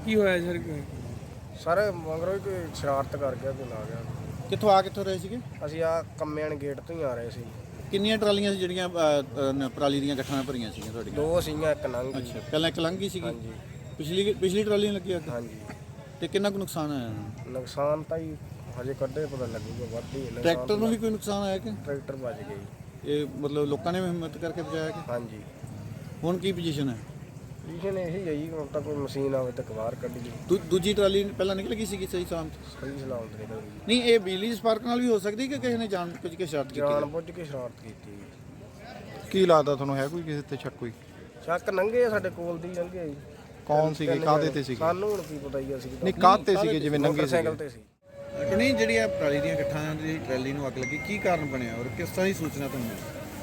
ਕੀ ਹੋਇਆ sir? Sir ਮਗਰੋਂ ਹੀ ਕੋਈ ਸ਼ਰਾਰਤ ਕਰ ਗਿਆ ਤੇ ਲਾ ਗਿਆ। ਕਿੱਥੋਂ ਰਹੇ ਸੀਗੇ? ਅਸੀਂ ਆ ਕੰਮਿਆਣ ਗੇਟ ਤੋਂ ਹੀ ਆ ਰਹੇ ਸੀ। ਕਿੰਨੀਆਂ ਟਰਾਲੀਆਂ ਸੀ ਜਿਹੜੀਆਂ ਪਰਾਲੀ ਦੀਆਂ ਗੱਠਾਂ ਨਾਲ ਭਰੀਆਂ ਸੀਗੀਆਂ ਤੁਹਾਡੀਆਂ? ਦੋ ਸੀਗੀਆਂ, ਇੱਕ ਲੰਘ ਗਈ। ਅੱਛਾ, ਪਹਿਲਾਂ ਇੱਕ ਲੰਘ ਗਈ ਸੀਗੀ। ਹਾਂਜੀ ਪਿਛਲੀ ਟਰਾਲੀ ਨੂੰ ਲੱਗੀ ਅੱਗ? ਹਾਂਜੀ। ਤੇ ਕਿੰਨਾ ਕੁ ਨੁਕਸਾਨ ਆਇਆ? ਨੁਕਸਾਨ ਤਾਂ ਹੀ ਹਜੇ ਕੱਢੇ ਪਤਾ ਲੱਗੂਗਾ, ਵੱਧ ਹੀ ਨੁਕਸਾਨ। ਟਰੈਕਟਰ ਨੂੰ ਵੀ ਕੋਈ ਨੁਕਸਾਨ ਆਇਆ ਕਿ? ਟਰੈਕਟਰ ਵੱਜ ਗਈ। ਇਹ ਮਤਲਬ ਲੋਕਾਂ ਨੇ ਹਿੰਮਤ ਕਰਕੇ ਬਚਾਇਆ ਕਿ? ਹਾਂਜੀ। ਹੁਣ ਕੀ ਪੋਜੀਸ਼ਨ ਹੈ? ਪੋਜੀਸ਼ਨ ਇਹੀ ਹੈ ਜੀ, ਹੁਣ ਤਾਂ ਕੋਈ ਮਸ਼ੀਨ ਆਵੇ ਤਾਂ ਬਾਹਰ ਕੱਢੀਏ। ਦੂਜੀ ਟਰਾਲੀ ਪਹਿਲਾਂ ਨਿਕਲ ਗਈ ਸੀਗੀ ਸਹੀ ਸਲਾਮਤ? ਸਹੀ ਸਲਾਮਤ ਨਿਕਲ ਗਈ। ਨਹੀਂ, ਇਹ ਬਿਜਲੀ ਸਪਾਰਕ ਨਾਲ ਵੀ ਹੋ ਸਕਦੀ ਕਿ ਕਿਸੇ ਨੇ ਜਾਣ ਕੁਝ ਕੇ ਸ਼ਰਾਰਤ ਕੀਤੀ? ਜਾਣ ਬੁੱਝ ਕੇ ਸ਼ਰਾਰਤ ਕੀਤੀ। ਕੀ ਲੱਗਦਾ ਤੁਹਾਨੂੰ, ਹੈ ਕੋਈ ਕਿਸੇ ਤੇ ਸ਼ੱਕ? ਕੋਈ ਸ਼ੱਕ ਲੰਘੇ ਆ, ਸਾਡੇ ਕੋਲ ਦੀ ਲੰਘੇ ਜੀ। ਕੌਣ ਸੀਗੇ, ਕਾਹਦੇ ਤੇ ਸੀਗੇ? ਸਾਨੂੰ ਹੁਣ ਕੀ ਪਤਾ ਹੀ ਅਸੀਂ। ਨਹੀਂ, ਕਾਹਦੇ ਤੇ ਸੀਗੇ ਜਿਵੇਂ ਨੰਗੇ ਸਾਈਕਲ ਤੇ ਸੀ। ਨਹੀਂ, ਜਿਹੜੀ ਆ ਪਰਾਲੀ ਦੀਆਂ ਗੱਠਾਂ ਦੀ ਟਰਾਲੀ ਨੂੰ ਅੱਗ ਲੱਗੀ, ਕੀ ਕਾਰਨ ਬਣਿਆ ਔਰ ਕਿਸ ਤਰ੍ਹਾਂ ਦੀ ਸੂਚਨਾ ਤੁਹਾਨੂੰ?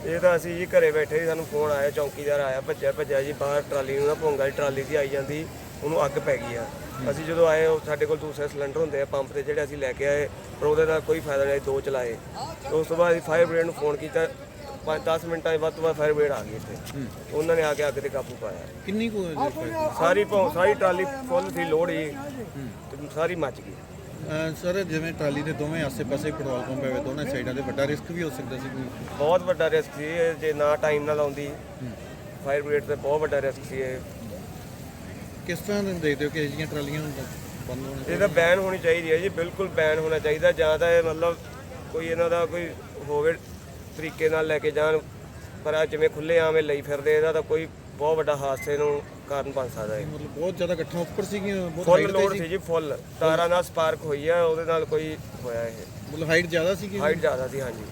ਇਹ ਤਾਂ ਅਸੀਂ ਜੀ ਘਰੇ ਬੈਠੇ ਸੀ, ਸਾਨੂੰ ਫੋਨ ਆਇਆ, ਚੌਂਕੀਦਾਰ ਆਇਆ, ਭੱਜਿਆ ਜੀ ਬਾਹਰ। ਟਰਾਲੀ ਨੂੰ ਨਾ ਭੋਂਗਾ ਦੀ ਟਰਾਲੀ ਦੀ ਆਈ ਜਾਂਦੀ, ਉਹਨੂੰ ਅੱਗ ਪੈ ਗਈ ਆ। ਅਸੀਂ ਜਦੋਂ ਆਏ, ਸਾਡੇ ਕੋਲ ਦੂਸਰੇ ਸਿਲੰਡਰ ਹੁੰਦੇ ਆ ਪੰਪ ਤੇ, ਜਿਹੜੇ ਅਸੀਂ ਲੈ ਕੇ ਆਏ, ਪਰ ਉਹਦੇ ਨਾਲ ਕੋਈ ਫਾਇਦਾ ਨਹੀਂ, ਦੋ ਚਲਾਏ। ਉਸ ਤੋਂ ਬਾਅਦ ਅਸੀਂ ਫਾਇਰ ਬ੍ਰਿਗੇਡ ਨੂੰ ਫੋਨ ਕੀਤਾ, 5-10 ਮਿੰਟਾਂ ਦੇ ਵੱਧ ਤੋਂ ਵੱਧ ਫਾਇਰ ਬ੍ਰਿਗੇਡ ਆ ਗਈ ਇੱਥੇ। ਉਹਨਾਂ ਨੇ ਆ ਕੇ ਅੱਗ ਤੇ ਕਾਬੂ ਪਾਇਆ। ਕਿੰਨੀ ਕੁ ਸਾਰੀ ਟਰਾਲੀ ਫੁੱਲ ਸੀ, ਲੋੜ ਹੀ ਤੇ ਸਾਰੀ ਮੱਚ ਗਈ। ਸਰ, ਜਿਵੇਂ ਟਰਾਲੀ ਦੇ ਦੋਵੇਂ ਆਸੇ-ਪਾਸੇ ਪੈਟਰੋਲ ਪੰਪ ਹੋਵੇ, ਦੋਨਾਂ ਸਾਈਡਾਂ ਤੇ ਵੱਡਾ ਰਿਸਕ ਵੀ ਹੋ ਸਕਦਾ ਸੀ ਕੋਈ? ਬਹੁਤ ਵੱਡਾ ਰਿਸਕ ਸੀ ਇਹ, ਜੇ ਨਾ ਟਾਈਮ ਨਾਲ ਆਉਂਦੀ ਫਾਇਰ ਬ੍ਰਿਗੇਡ ਤੇ ਬਹੁਤ ਵੱਡਾ ਰਿਸਕ ਸੀ ਇਹ। ਕਿਸ ਤਰ੍ਹਾਂ ਦੇ ਦੇਖਦੇ ਹੋ ਕਿ ਅਜਿਹੀਆਂ ਟਰਾਲੀਆਂ ਨੂੰ ਬੰਦ ਹੋਣਾ? ਇਹ ਤਾਂ ਬੈਨ ਹੋਣੀ ਚਾਹੀਦੀ ਹੈ ਜੀ, ਬਿਲਕੁਲ ਬੈਨ ਹੋਣਾ ਚਾਹੀਦਾ। ਜਾਂ ਤਾਂ ਇਹ ਮਤਲਬ ਕੋਈ ਇਹਨਾਂ ਦਾ ਕੋਈ ਹੋਵੇ ਤਰੀਕੇ ਨਾਲ ਲੈ ਕੇ ਜਾਣ, ਪਰ ਆ ਜਿਵੇਂ ਖੁੱਲੇ ਆਵੇਂ ਲਈ ਫਿਰਦੇ, ਇਹਦਾ ਤਾਂ ਕੋਈ ਬਹੁਤ ਵੱਡਾ ਹਾਦਸੇ ਨੂੰ ਕਾਰਨ ਬਣ ਸਕਦਾ ਹੈ। ਮਤਲਬ ਬਹੁਤ ਜ਼ਿਆਦਾ ਗੱਠਾਂ ਉੱਪਰ ਸੀਗੀਆਂ, ਬਹੁਤ ਫੁੱਲ ਹਾਈਟ ਲੋਡ ਤੇ ਸੀ ਜੀ, ਫੁੱਲ ਤਾਰਾਂ ਨਾਲ ਸਪਾਰਕ ਹੋਈ ਆ, ਉਹਦੇ ਨਾਲ ਕੋਈ ਹੋਇਆ ਇਹ। ਮਤਲਬ ਹਾਈਟ ਜ਼ਿਆਦਾ ਸੀਗੀ? ਹਾਈਟ ਜ਼ਿਆਦਾ ਸੀ, ਹਾਂਜੀ।